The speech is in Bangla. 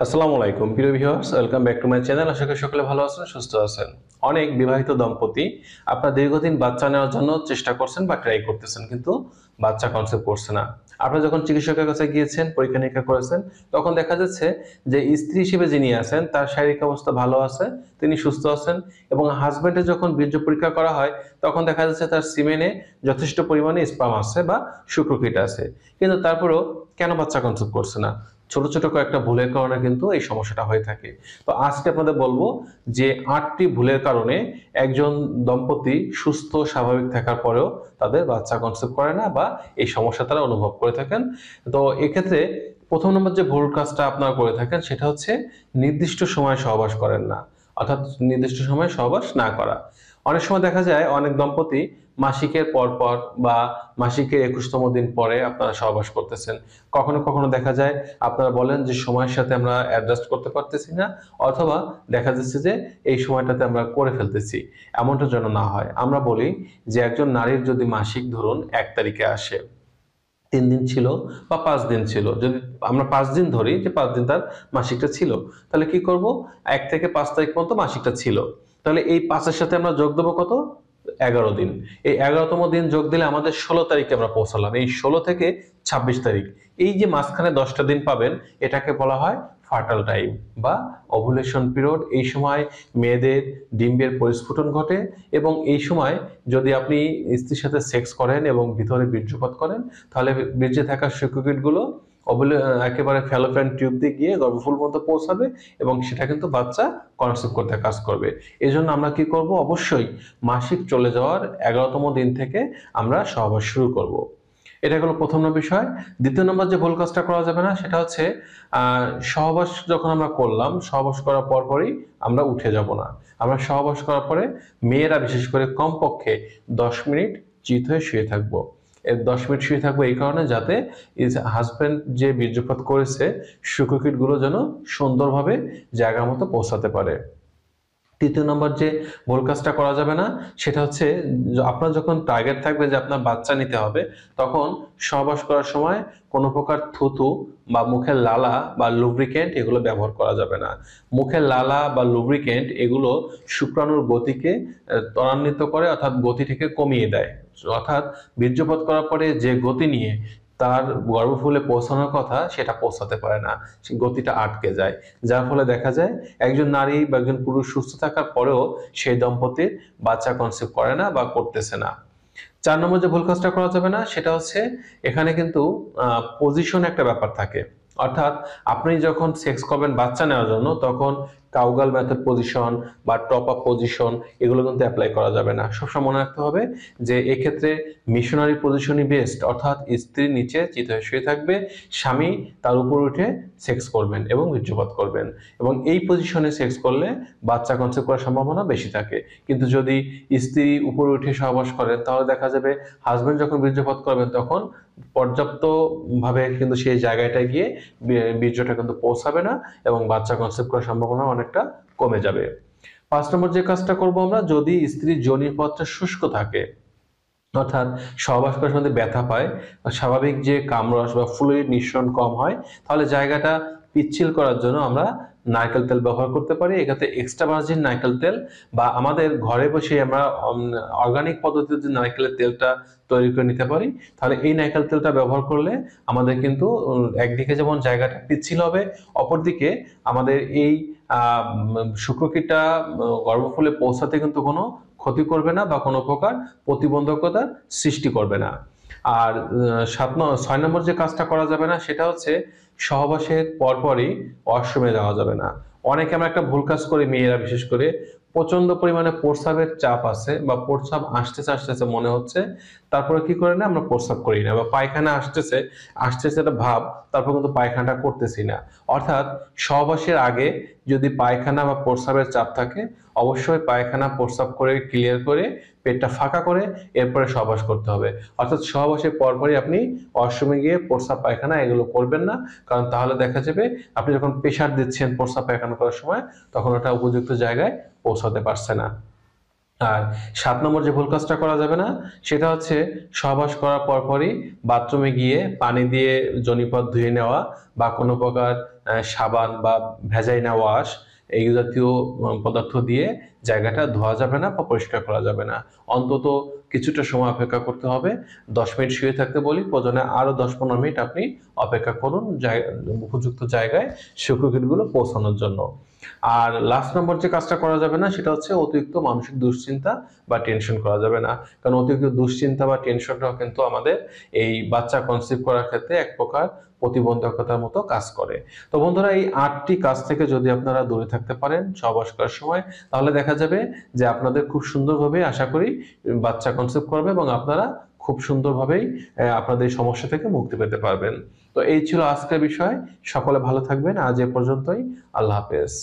আসসালামু আলাইকুম প্রিয় viewers, welcome back to my channel. আশা করি সকলে ভালো আছেন, সুস্থ আছেন। অনেক বিবাহিত দম্পতি আপনারা দীর্ঘদিন বাচ্চা নেওয়ার জন্য চেষ্টা করছেন বা ট্রাই করতেছেন, কিন্তু বাচ্চা কনসেপ্ট করছে না। আপনারা যখন চিকিৎসকের কাছে গিয়েছেন, পরীক্ষা নিরীক্ষা করেছেন, তখন দেখা যাচ্ছে যে স্ত্রী হিসেবে যিনি আছেন তার শারীরিক অবস্থা ভালো আছে, তিনি সুস্থ আছেন, এবং হাজবেন্ডের যখন বীর্য পরীক্ষা করা হয় তখন দেখা যাচ্ছে তার সিমেনে যথেষ্ট পরিমাণে স্পাম আছে বা শুক্রকীট আছে, কিন্তু তারপরেও কেন বাচ্চা কনসেপ্ট করছে না? ছোট ছোট কয়েকটা ভুলের কারণে কিন্তু এই সমস্যাটা হয়ে থাকে। তো আজকে আপনাদের বলবো যে 8টি ভুলের কারণে একজন দম্পতি সুস্থ স্বাভাবিক থাকার পরেও তাদের বাচ্চা কনসেপ্ট করে না বা এই সমস্যা তারা অনুভব করে থাকেন। তো এক্ষেত্রে প্রথম নম্বর যে ভুল কাজটা আপনারা করে থাকেন সেটা হচ্ছে নির্দিষ্ট সময় সহবাস করেন না, অর্থাৎ নির্দিষ্ট সময় সহবাস না করা। অনেক সময় দেখা যায় অনেক দম্পতি মাসিকের পর পর বা মাসিকের 21তম দিন পরে আপনারা সহবাস করতেছেন। কখনো কখনো দেখা যায় আপনারা বলেন যে সময়ের সাথে আমরা অ্যাডজাস্ট করতে পারতেছি না, অথবা দেখা যাচ্ছে যে এই সময়টাতে আমরা করে ফেলতেছি। এমনটা যেন না হয়। আমরা বলি যে একজন নারীর যদি মাসিক ধরুন 1 তারিখে আসে, 3 দিন ছিল বা 5 দিন ছিল, যদি আমরা 5 দিন ধরি যে 5 দিন তার মাসিকটা ছিল, তাহলে কি করব? 1 থেকে 5 তারিখ পর্যন্ত মাসিকটা ছিল, তাহলে এই 5-এর সাথে আমরা যোগ দেবো কত? 11 দিন। এই 11তম দিন যোগ দিলে আমাদের 16 তারিখে আমরা পৌঁছালাম। এই 16 থেকে 26 তারিখ, এই যে মাঝখানে 10টা দিন পাবেন, এটাকে বলা হয় ফার্টাইল টাইম বা ওভুলেশন পিরিয়ড। এই সময় মেয়েদের ডিম্বের পরিস্ফুটন ঘটে, এবং এই সময় যদি আপনি স্ত্রীর সাথে সেক্স করেন এবং ভিতরে বীর্যপাত করেন, তাহলে বীর্যে থাকা শুক্রকীটগুলো একেবারে ফ্যালোপিয়ান টিউব দিয়ে গিয়ে গর্ভফুল পর্যন্ত পৌঁছাবে, এবং সেটা কিন্তু বাচ্চা কনসিভ করতে কাজ করবে। এই জন্য আমরা কি করব? অবশ্যই মাসিক চলে যাওয়ার 11তম দিন থেকে আমরা সহবাস শুরু করব। এটা হলো প্রথম বিষয়। দ্বিতীয় নম্বর যে ভুল কাজটা করা যাবে না সেটা হচ্ছে সহবাস যখন আমরা করলাম, সহবাস করার পরপরই আমরা উঠে যাব না। আমরা সহবাস করার পরে মেয়েরা বিশেষ করে কমপক্ষে 10 মিনিট চিত হয়ে শুয়ে থাকবো। 10 মিনিট শুয়ে থাকবো এই কারণে, যাতে হাজবেন্ড যে বীর্যপাত করেছে শুক্রকীটগুলো যেন সুন্দরভাবে জায়গা মতো পৌঁছাতে পারে। তৃতীয় নম্বর যে ভুল কাজটা করা যাবে না সেটা হচ্ছে, আপনার যখন টার্গেট থাকবে যে আপনার বাচ্চা নিতে হবে, তখন সহবাস করার সময় কোনো প্রকার থুতু বা মুখের লালা বা লুব্রিকেন্ট এগুলো ব্যবহার করা যাবে না। মুখের লালা বা লুব্রিকেন্ট এগুলো শুক্রাণুর গতিকে ত্বরান্বিত করে, অর্থাৎ গতিটিকে কমিয়ে দেয়। অর্থাৎ বীর্যপাত করার পরে যে গতি নিয়ে তার গর্ভফুলে পৌঁছানোর কথা সেটা পৌঁছাতে পারে না, সে গতিটা আটকে যায়। যার ফলে দেখা যায় একজন নারী বা একজন পুরুষ সুস্থ থাকার পরেও সেই দম্পতির বাচ্চা কনসিভ করে না বা করতেছে না। 4 নম্বর যে ভুল কাজটা করা যাবে না সেটা হচ্ছে, এখানে কিন্তু পজিশন একটা ব্যাপার থাকে। অর্থাৎ আপনি যখন সেক্স করবেন বাচ্চা নেওয়ার জন্য, তখন কাউগাল মেথড পজিশন বা টপ আপ পজিশন এগুলো কিন্তু অ্যাপ্লাই করা যাবে না। সবসময় মনে রাখতে হবে যে এক্ষেত্রে মিশনারি পজিশনই বেস্ট, অর্থাৎ স্ত্রী নিচে চিত হয়ে শুয়ে থাকবে, স্বামী তার উপর উঠে সেক্স করবেন এবং বীর্যপাত করবেন, এবং এই পজিশনে সেক্স করলে বাচ্চা কনসিভ করার সম্ভাবনা বেশি থাকে। কিন্তু যদি স্ত্রী উপরে উঠে সহবাস করেন, তাহলে দেখা যাবে হাজবেন্ড যখন বীর্যপাত করবেন তখন পর্যাপ্ত ভাবে কিন্তু সেই জায়গাটায় গিয়ে বীর্যটা কিন্তু পৌঁছাবে না, এবং বাচ্চা কনসিভ করার সম্ভাবনা অনেকটা কমে যাবে। 5 নম্বর যে কাজটা করব আমরা, যদি স্ত্রীর যোনিপথটা শুষ্ক থাকে, অর্থাৎ সহবাস করার সময় ব্যথা পায়, স্বাভাবিক যে কামরস বা ফ্লুইড নিঃসরণ কম হয়, তাহলে জায়গাটা পিচ্ছিল করার জন্য আমরা নারকেল তেল ব্যবহার করতে পারি। এক্ষেত্রে এক্সট্রা ভার্জিন নারকেল তেল, বা আমাদের ঘরে বসে আমরা অর্গানিক পদ্ধতিতে যে নারকেলের তেলটা তৈরি করে নিতে পারি, তাহলে এই নারকেল তেলটা ব্যবহার করলে আমাদের কিন্তু একদিকে যেমন জায়গাটা পিচ্ছিল হবে, অপরদিকে আমাদের এই শুক্রকীটটা গর্ভফুলে পৌঁছাতে কিন্তু কোনো ক্ষতি করবে না বা কোনো প্রকার প্রতিবন্ধকতা সৃষ্টি করবে না। আর 6 নম্বর যে কাজটা করা যাবে না সেটা হচ্ছে, সহবাসের পরপরই ওয়াশরুমে যাওয়া যাবে না। অনেকে আমরা একটা ভুল কাজ করি, মেয়েরা বিশেষ করে, প্রচন্ড পরিমাণে প্রস্রাবের চাপ আছে বা প্রস্রাব আসতেছে আসতেছে মনে হচ্ছে, তারপরে কি করে না, আমরা প্রস্রাব করি না, বা পায়খানা আসতেছে আসতেছে একটা ভাব, তারপর কিন্তু পায়খানাটা করতেছি না। অর্থাৎ সহবাসের আগে যদি পায়খানা বা প্রস্রাবের চাপ থাকে, অবশ্যই পায়খানা প্রস্রাব করে ক্লিয়ার করে পেটটা ফাঁকা করে এরপরে সহবাস করতে হবে। অর্থাৎ সহবাসের পরপরই আপনি ওয়াশরুমে গিয়ে প্রস্রাব পায়খানা এগুলো করবেন না, কারণ তাহলে দেখা যাবে আপনি যখন প্রেসার দিচ্ছেন প্রস্রাব পায়খানা করার সময়, তখন ওটা উপযুক্ত জায়গায় পৌঁছাতে পারছে না। আর 7 নম্বর যে ভুল কাজটা করা যাবে না সেটা হচ্ছে, সহবাস করার পরপরই বাথরুমে গিয়ে পানি দিয়ে যোনিপথ ধুয়ে নেওয়া, বা কোনো প্রকার সাবান বা ভেজাইনা ওয়াশ এই জাতীয় পদার্থ দিয়ে জায়গাটা ধোয়া যাবে না বা পরিষ্কার করা যাবে না। অন্তত কিছুটা সময় অপেক্ষা করতে হবে। 10 মিনিট শুয়ে থাকতে বলি, প্রয়োজনে আরো 10-15 মিনিট আপনি অপেক্ষা করুন উপযুক্ত জায়গায় শুক্রকীটগুলো পৌঁছানোর জন্য। আর লাস্ট নম্বর যে কাজটা করা যাবে না সেটা হচ্ছে অতিরিক্ত মানসিক দুশ্চিন্তা বা টেনশন করা যাবে না। কারণ অতিরিক্ত দুশ্চিন্তা বা টেনশনটাও কিন্তু আমাদের এই বাচ্চা কনসিভ করার ক্ষেত্রে এক প্রকার প্রতিবন্ধকতার মতো কাজ করে। তো বন্ধুরা, এই 8টি কাজ থেকে যদি আপনারা দূরে থাকতে পারেন সহবাস করার সময়, তাহলে দেখা যাবে যে আপনাদের খুব সুন্দরভাবে আশা করি বাচ্চা কনসিভ করবে এবং আপনারা খুব সুন্দরভাবেই আপনাদের এই সমস্যা থেকে মুক্তি পেতে পারবেন। তো এই ছিল আজকের বিষয়। সকলে ভালো থাকবেন। আজ এ পর্যন্তই। আল্লাহ হাফেজ।